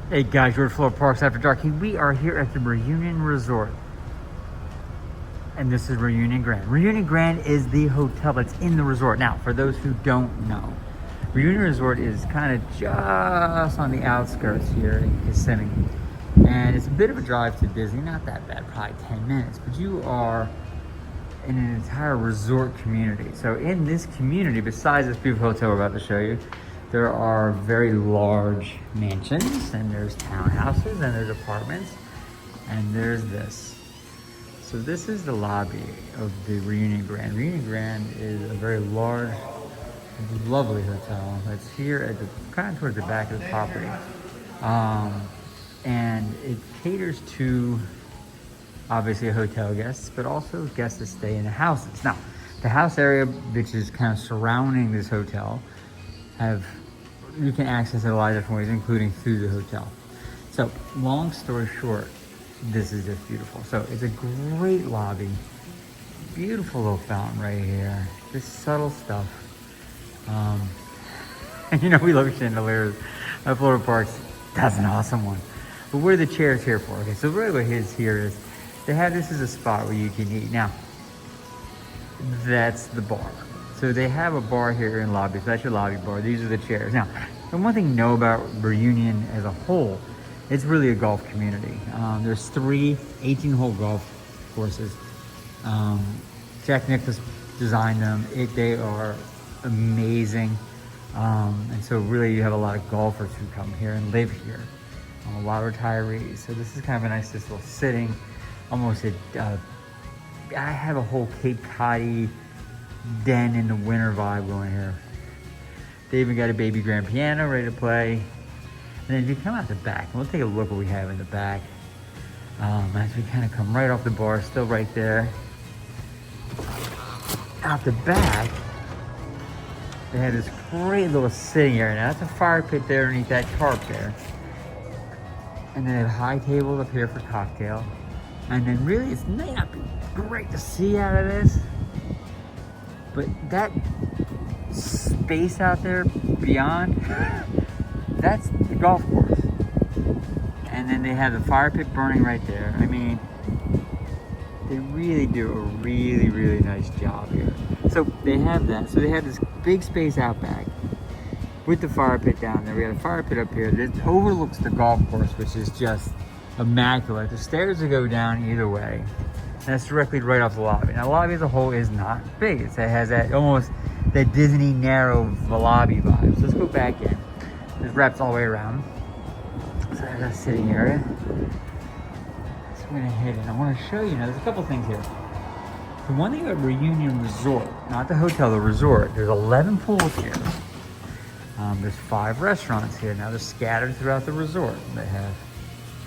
Hey guys, George Florida Parks After Dark. Hey, we are here at the Reunion Resort. And this is Reunion Grand. Reunion Grand is the hotel that's in the resort. Now, for those who don't know, Reunion Resort is kind of just on the outskirts here in Kissimmee. And it's a bit of a drive to Disney, not that bad, probably 10 minutes. But you are in an entire resort community. So in this community, besides this beautiful hotel we're about to show you, there are very large mansions, and there's townhouses, and there's apartments, and there's this. So this is the lobby of the Reunion Grand. Reunion Grand is a very large, lovely hotel that's here at the kind of towards the back of the property, and it caters to obviously hotel guests, but also guests that stay in the houses. Now, the house area, which is kind of surrounding this hotel, you can access it a lot of different ways, including through the hotel. So long story short, this is just beautiful. So it's a great lobby, beautiful little fountain right here, just subtle stuff. And you know, we love chandeliers at Florida Parks. That's an awesome one. But what are the chairs here for? Okay, so really what his here is, they have this as a spot where you can eat. Now, that's the bar. So they have a bar here in lobby, so that's your lobby bar. These are the chairs. Now, the one thing to know about Reunion as a whole, it's really a golf community. There's 3 18-hole golf courses. Jack Nicklaus designed them. They are amazing. And so really you have a lot of golfers who come here and live here. A lot of retirees. So this is kind of a nice, just little sitting, almost I have a whole Cape Cod-y den in the winter vibe going here. They even got a baby grand piano ready to play. And then if you come out the back, and we'll take a look what we have in the back. As we kind of come right off the bar, still right there. Out the back, they have this great little sitting area. Now that's a fire pit there underneath that tarp there. And then they have high tables up here for cocktail. And then really, it may not be great to see out of this, but that space out there beyond, that's the golf course. And then they have the fire pit burning right there. I mean, they really do a really, really nice job here. So they have that. So they have this big space out back with the fire pit down there. We got a fire pit up here that overlooks the golf course, which is just immaculate. The stairs that go down either way. And that's directly right off the lobby. Now, the lobby as a whole is not big. It has that almost that Disney narrow lobby vibe. So let's go back in. This wraps all the way around. So there's that sitting area. So I'm gonna head in. I want to show you now. There's a couple things here. The one thing about Reunion Resort, not the hotel, the resort. There's 11 pools here. There's 5 restaurants here. Now they're scattered throughout the resort. They have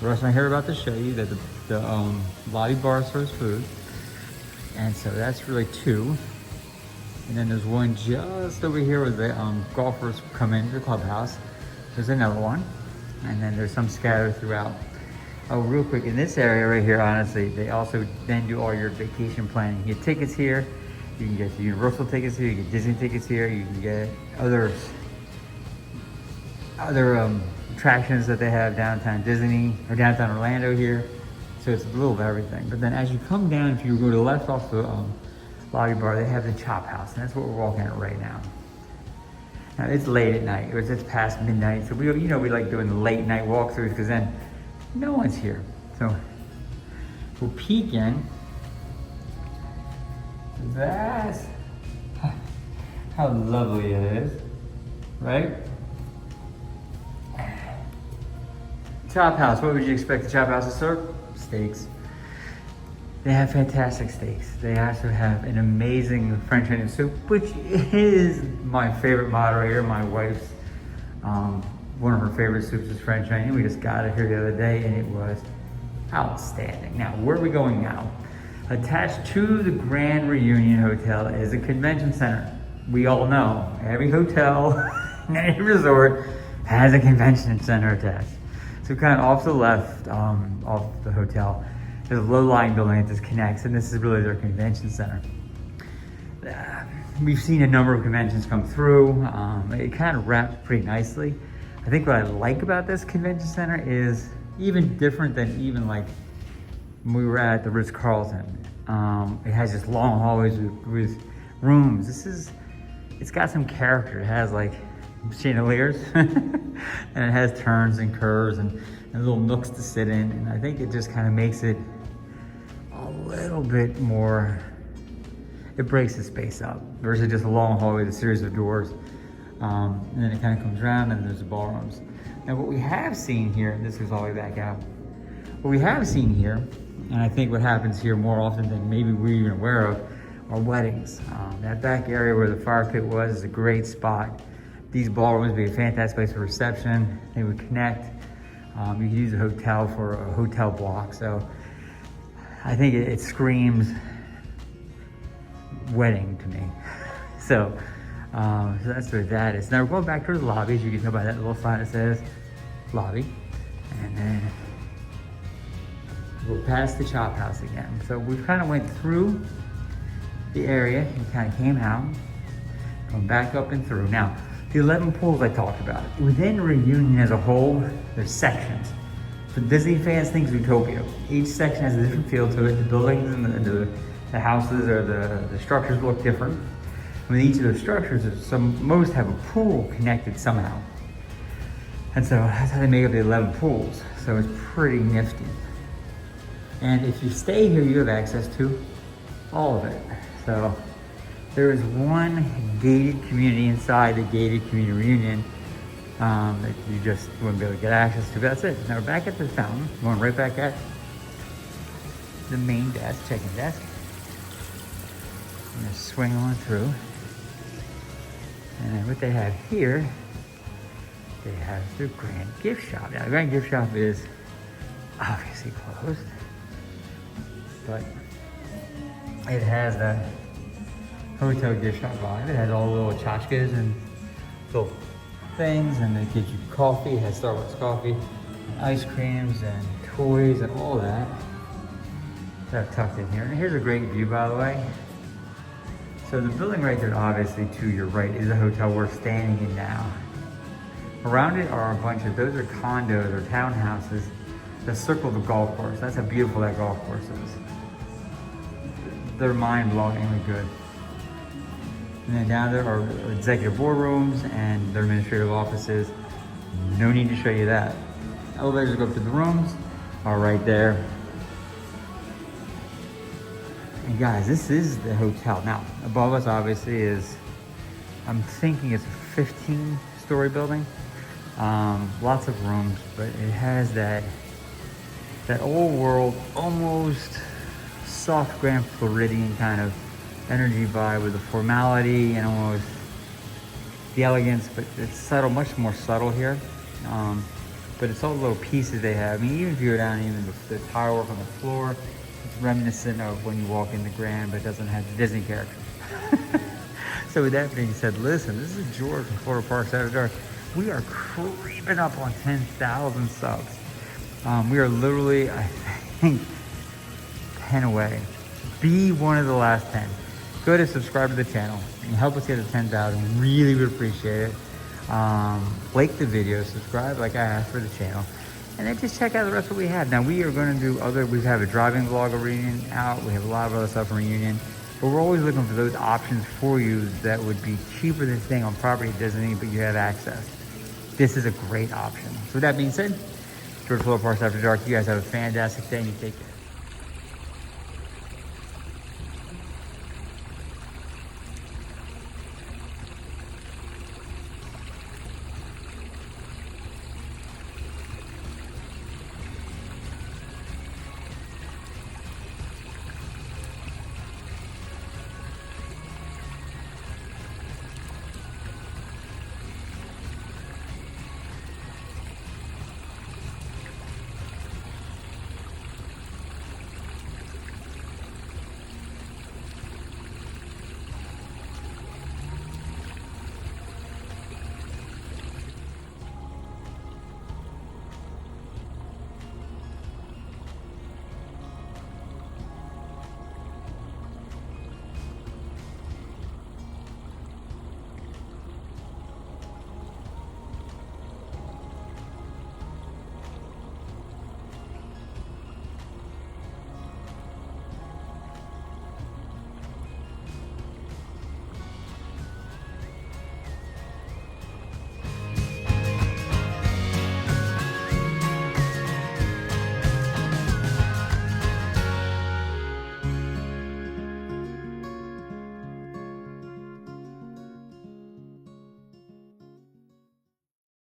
the restaurant here about to show you that the lobby bar serves food, and so that's really 2. And then there's one just over here where the golfers come into the clubhouse. There's another one, and then there's some scattered throughout. Oh, real quick, in this area right here, honestly, they also then do all your vacation planning. You get tickets here. You can get the Universal tickets here. You get Disney tickets here. You can get other attractions that they have downtown Disney or downtown Orlando here. So it's a little of everything. But then as you come down, if you go to the left off the lobby bar, they have the Chop House, and that's what we're walking at right now. Now it's late at night. It's past midnight, so we like doing the late night walkthroughs because then no one's here. So we'll peek in. That's how lovely it is, right? Chop House, what would you expect the Chop House to serve? Steaks. They have fantastic steaks. They also have an amazing French onion soup, which is my favorite moderator. My wife's, one of her favorite soups is French onion. We just got it here the other day and it was outstanding. Now, where are we going now? Attached to the Grand Reunion Hotel is a convention center. We all know every hotel and any resort has a convention center attached. So kind of off the left, off the hotel, there's a low-lying building that just connects, and this is really their convention center. We've seen a number of conventions come through. It kind of wraps pretty nicely. I think what I like about this convention center is even different than even like when we were at the Ritz-Carlton. It has just long hallways with rooms. It's got some character. It has like chandeliers and it has turns and curves and little nooks to sit in. And I think it just kind of makes it a little bit more, it breaks the space up versus just a long hallway with a series of doors. And then it kind of comes around and there's the ballrooms. Now what we have seen here, this goes all the way back out. What we have seen here, and I think what happens here more often than maybe we're even aware of, are weddings. That back area where the fire pit was is a great spot. These ballrooms would be a fantastic place for reception. They would connect. You could use a hotel for a hotel block. So I think it screams wedding to me. So that's where that is. Now we're going back to the lobby, as you can tell by that little sign that says lobby. And then we'll pass the chop house again. So we kind of went through the area and kind of came out, going back up and through. Now, the 11 pools I talked about. Within Reunion as a whole, there's sections. For Disney fans, think Zootopia. Each section has a different feel to it. The buildings and the houses or the structures look different. With each of those structures, most have a pool connected somehow. And so that's how they make up the 11 pools. So it's pretty nifty. And if you stay here, you have access to all of it. So there is one gated community inside the gated community Reunion that you just wouldn't be able to get access to. But that's it. Now we're back at the fountain. Going right back at the main desk, check-in desk. I'm gonna swing on through. And then what they have here, they have the Grand Gift Shop. Now the Grand Gift Shop is obviously closed, but it has that hotel gift shop vibe. It has all the little tchotchkes and little things, and it gives you coffee. It has Starbucks coffee, and ice creams, and toys, and all that. That I've tucked in here. And here's a great view, by the way. So the building right there, obviously to your right, is a hotel we're standing in now. Around it are a bunch of, those are condos or townhouses that circle the golf course. That's how beautiful that golf course is. They're mind-blowingly good. And then down there are executive boardrooms and their administrative offices. No need to show you that. Elevators go up to the rooms are right there. And guys, this is the hotel. Now, above us obviously is, I'm thinking it's a 15-story building. Lots of rooms, but it has that old world, almost soft Grand Floridian kind of energy vibe with the formality and almost the elegance, but it's subtle, much more subtle here. But it's all the little pieces they have. I mean, even if you go down, even the tile work on the floor, it's reminiscent of when you walk into Grande, but it doesn't have the Disney characters. So with that being said, listen, this is George from Florida Parks After Dark. We are creeping up on 10,000 subs. We are literally, I think, 10 away. Be one of the last 10. Go to subscribe to the channel and help us get to 10,000. Really would appreciate it. Like the video, subscribe like I asked for the channel, and then just check out the rest of what we have. Now we are going to do we have a driving vlog of Reunion out. We have a lot of other stuff from Reunion, but we're always looking for those options for you that would be cheaper than staying on property at Disney, but you have access. This is a great option. So with that being said, George Florida Parks After Dark, you guys have a fantastic day and you take care.